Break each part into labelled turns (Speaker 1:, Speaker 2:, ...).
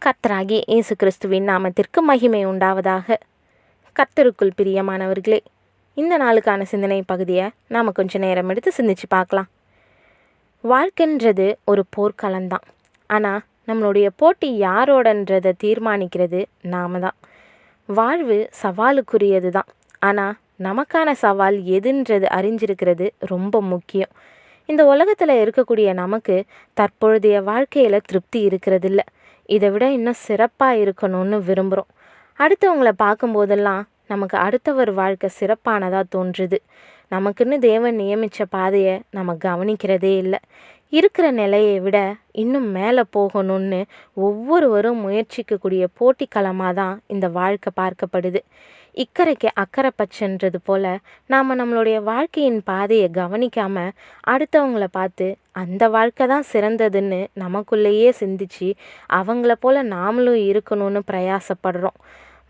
Speaker 1: கர்த்தராகிய இயேசு கிறிஸ்துவின் நாமத்திற்கு மகிமை உண்டாவதாக. கர்த்தருக்குள் பிரியமானவர்களே, இந்த நாளுக்கான சிந்தனை பகுதியை நாம் கொஞ்சம் நேரம் எடுத்து சிந்திச்சு பார்க்கலாம். வாழ்க்கைன்றது ஒரு போர்க்களம்தான். ஆனால் நம்மளுடைய போட்டி யாரோடன்றதை தீர்மானிக்கிறது நாம தான். வாழ்வு சவாலுக்குரியது தான். ஆனால் நமக்கான சவால் எதுன்றது அறிஞ்சிருக்கிறது ரொம்ப முக்கியம். இந்த உலகத்தில் இருக்கக்கூடிய நமக்கு தற்பொழுதைய வாழ்க்கையில் திருப்தி இருக்கிறதில்ல. இதை விட இன்னும் சிறப்பாக இருக்கணும்னு விரும்புகிறோம். அடுத்தவங்களை பார்க்கும்போதெல்லாம் நமக்கு அடுத்தவர் வாழ்க்கை சிறப்பானதாக தோன்றுது. நமக்குன்னு தேவன் நியமித்த பாதையை நம்ம கவனிக்கிறதே இல்லை. இருக்கிற நிலையை விட இன்னும் மேலே போகணும்னு ஒவ்வொருவரும் முயற்சிக்கக்கூடிய போட்டிக்களமாக தான் இந்த வாழ்க்கை பார்க்கப்படுது. இக்கரைக்கு அக்கறை பச்சைன்றது போல் நாம் நம்மளுடைய வாழ்க்கையின் பாதையை கவனிக்காமல் அடுத்தவங்கள பார்த்து அந்த வாழ்க்கை தான் சிறந்ததுன்னு நமக்குள்ளேயே சிந்திச்சு அவங்கள போல் நாமளும் இருக்கணும்னு பிரயாசப்படுறோம்.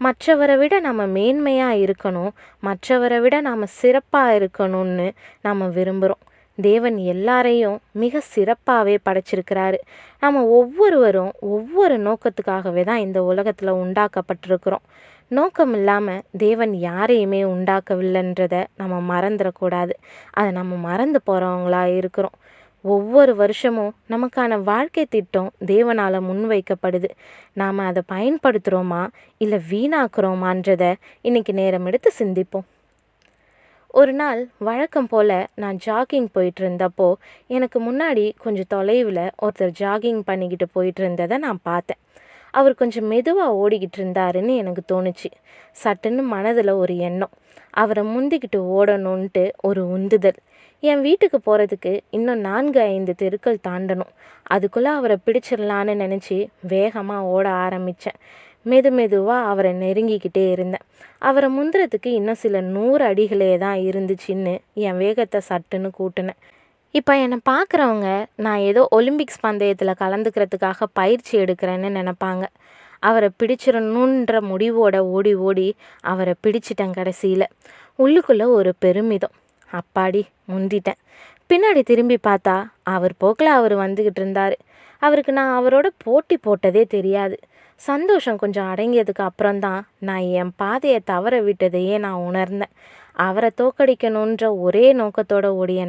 Speaker 1: மற்றவரை விட நம்ம மேன்மையாக இருக்கணும், மற்றவரை விட நாம் சிறப்பாக இருக்கணும்னு நம்ம விரும்புகிறோம். தேவன் எல்லாரையும் மிக சிறப்பாகவே படைச்சிருக்கிறாரு. நம்ம ஒவ்வொருவரும் ஒவ்வொரு நோக்கத்துக்காகவே தான் இந்த உலகத்தில் உண்டாக்கப்பட்டிருக்கிறோம். நோக்கம் இல்லாமல் தேவன் யாரையுமே உண்டாக்கவில்லைன்றதை நம்ம மறந்துடக்கூடாது. அதை நம்ம மறந்து போகிறவங்களா இருக்கிறோம். ஒவ்வொரு வருஷமும் நமக்கான வாழ்க்கை திட்டம் தேவனால் முன்வைக்கப்படுது. நாம் அதை பயன்படுத்துகிறோமா இல்லை வீணாக்குறோமான்றதை இன்றைக்கி நேரம் எடுத்து சிந்திப்போம். ஒரு நாள் வழக்கம் போல் நான் ஜாகிங் போயிட்டு இருந்தப்போ எனக்கு முன்னாடி கொஞ்சம் தொலைவில் ஒருத்தர் ஜாகிங் பண்ணிக்கிட்டு போயிட்டு இருந்ததை நான் பார்த்தேன். அவர் கொஞ்சம் மெதுவாக ஓடிக்கிட்டு இருந்தாருன்னு எனக்கு தோணுச்சு. சட்டுன்னு மனதில் ஒரு எண்ணம், அவரை முந்திக்கிட்டு ஓடணுன்ட்டு ஒரு உந்துதல். என் வீட்டுக்கு போகிறதுக்கு இன்னும் 4-5 தெருக்கள் தாண்டணும். அதுக்குள்ளே அவரை பிடிச்சிடலான்னு நினச்சி வேகமாக ஓட ஆரம்பித்தேன். மெதுவாக அவரை நெருங்கிக்கிட்டே இருந்தேன். அவரை முந்துறதுக்கு இன்னும் சில 100 அடிகளே தான் இருந்துச்சின்னு என் வேகத்தை சட்டுன்னு கூட்டினேன். இப்போ என்னை பார்க்குறவங்க நான் ஏதோ ஒலிம்பிக்ஸ் பந்தயத்தில் கலந்துக்கிறதுக்காக பயிற்சி எடுக்கிறேன்னு நினப்பாங்க. அவரை பிடிச்சிடணுன்ற முடிவோட ஓடி அவரை பிடிச்சிட்டேன். கடைசியில் உள்ளுக்குள்ளே ஒரு பெருமிதம், அப்பாடி முந்திட்டேன். பின்னாடி திரும்பி பார்த்தா அவர் போக்கில் அவர் வந்துக்கிட்டு இருந்தார். அவருக்கு நான் அவரோட போட்டி போட்டதே தெரியாது. சந்தோஷம் கொஞ்சம் அடங்கியதுக்கு அப்புறம்தான் நான் என் பாதையை தவற விட்டதையே நான் உணர்ந்தேன். அவரை தோக்கடிக்கணுன்ற ஒரே நோக்கத்தோட ஓடிய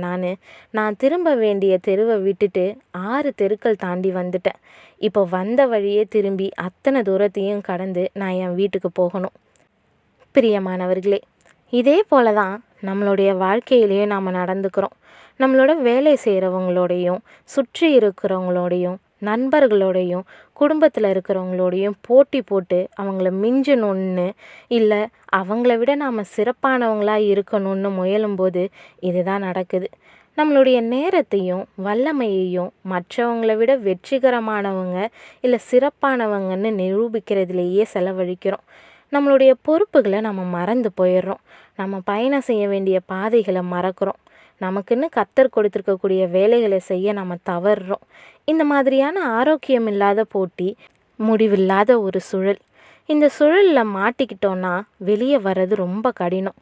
Speaker 1: நான் திரும்ப வேண்டிய தெருவை விட்டுட்டு 6 தெருக்கள் தாண்டி வந்துட்டேன். இப்போ வந்த வழியே திரும்பி அத்தனை தூரத்தையும் கடந்து நான் என் வீட்டுக்கு போகணும். பிரியமானவர்களே, இதே போல தான் நம்மளுடைய வாழ்க்கையிலேயே நாம் நடந்துக்கிறோம். நம்மளோட வேலை செய்கிறவங்களோடையும் சுற்றி இருக்கிறவங்களோடையும் நண்பர்களோடையும் குடும்பத்தில் இருக்கிறவங்களோடையும் போட்டி போட்டு அவங்கள மிஞ்சணுன்னு இல்லை அவங்கள விட நாம் சிறப்பானவங்களாக இருக்கணும்னு முயலும்போது இதுதான் நடக்குது. நம்மளுடைய நேரத்தையும் வல்லமையையும் மற்றவங்கள விட வெற்றிகரமானவங்க இல்லை சிறப்பானவங்கன்னு நிரூபிக்கிறதுலேயே செலவழிக்கிறோம். நம்மளுடைய பொறுப்புகளை நம்ம மறந்து போயிடுறோம். நம்ம பயணம் செய்ய வேண்டிய பாதைகளை மறக்கிறோம். நமக்குன்னு கர்த்தர் கொடுத்துருக்கக்கூடிய வேலைகளை செய்ய நம்ம தவறுறோம். இந்த மாதிரியான ஆரோக்கியம் இல்லாத போட்டி, முடிவில்லாத ஒரு சுழல். இந்த சுழலில் மாட்டிக்கிட்டோன்னா வெளியே வர்றது ரொம்ப கடினம்.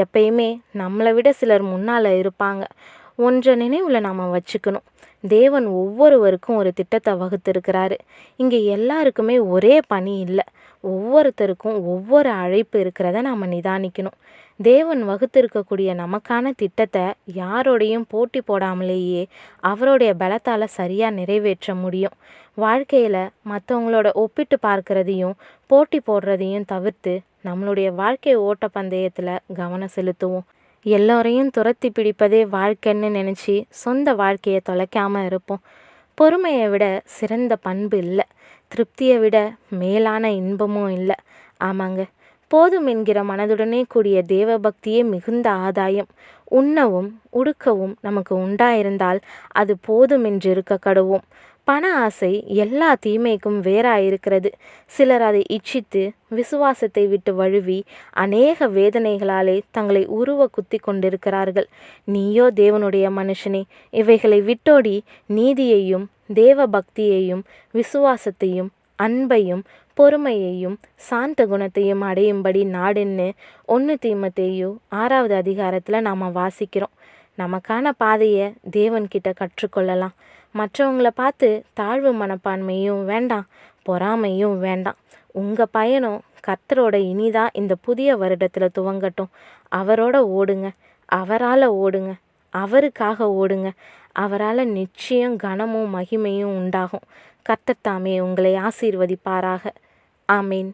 Speaker 1: எப்பயுமே நம்மளை விட சிலர் முன்னால் இருப்பாங்க. ஒன்றை நினைவில் நாம் வச்சுக்கணும், தேவன் ஒவ்வொருவருக்கும் ஒரு திட்டத்தை வகுத்திருக்கிறாரு. இங்கே எல்லாருக்குமே ஒரே பணி இல்லை. ஒவ்வொருத்தருக்கும் ஒவ்வொரு அழைப்பு இருக்கிறத நாம் நிதானிக்கணும். தேவன் வகுத்திருக்கக்கூடிய நமக்கான திட்டத்தை யாரோடையும் போட்டி போடாமலேயே அவருடைய பலத்தால் சரியாக நிறைவேற்ற முடியும். வாழ்க்கையில் மற்றவங்களோட ஒப்பிட்டு பார்க்குறதையும் போட்டி போடுறதையும் தவிர்த்து நம்மளுடைய வாழ்க்கை ஓட்ட பந்தயத்தில் கவனம் செலுத்துவோம். எல்லோரையும் துரத்தி பிடிப்பதே வாழ்க்கைன்னு நினச்சி சொந்த வாழ்க்கையை தொலைக்காமல் இருப்போம். பொறுமையை விட சிறந்த பண்பு இல்லை, திருப்தியை விட மேலான இன்பமும் இல்லை. ஆமாங்க, போதும் என்கிற மனதுடனே கூடிய தேவபக்தியே மிகுந்த ஆதாயம். உண்ணவும் உடுக்கவும் நமக்கு உண்டாயிருந்தால் அது போதும் என்று இருக்க கடவோம். பண ஆசை எல்லா தீமைக்கும் வேறாயிருக்கிறது. சிலர் அதை இச்சித்து விசுவாசத்தை விட்டு வழுவி அநேக வேதனைகளாலே தங்களை உருவ குத்தி கொண்டிருக்கிறார்கள். நீயோ தேவனுடைய மனுஷனே, இவைகளை விட்டோடி நீதியையும் தேவ பக்தியையும் விசுவாசத்தையும் அன்பையும் பொறுமையையும் சாந்த குணத்தையும் அடையும்படி நாடுன்னு 1 தீமோத்தேயு 6வது அதிகாரத்தில் நாம் வாசிக்கிறோம். நமக்கான பாதையை தேவன்கிட்ட கற்றுக்கொள்ளலாம். மற்றவங்கள பார்த்து தாழ்வு மனப்பான்மையும் வேண்டாம், பொறாமையும் வேண்டாம். உங்கள் பயணம் கர்த்தரோட இனிதா இந்த புதிய வருடத்தில் துவங்கட்டும். அவரோட ஓடுங்க, அவரால் ஓடுங்க, அவருக்காக ஓடுங்க. அவரால் நிச்சயம் கனமும் மகிமையும் உண்டாகும். கர்த்தர் தாமே உங்களை ஆசீர்வதிப்பாராக. ஆமீன்.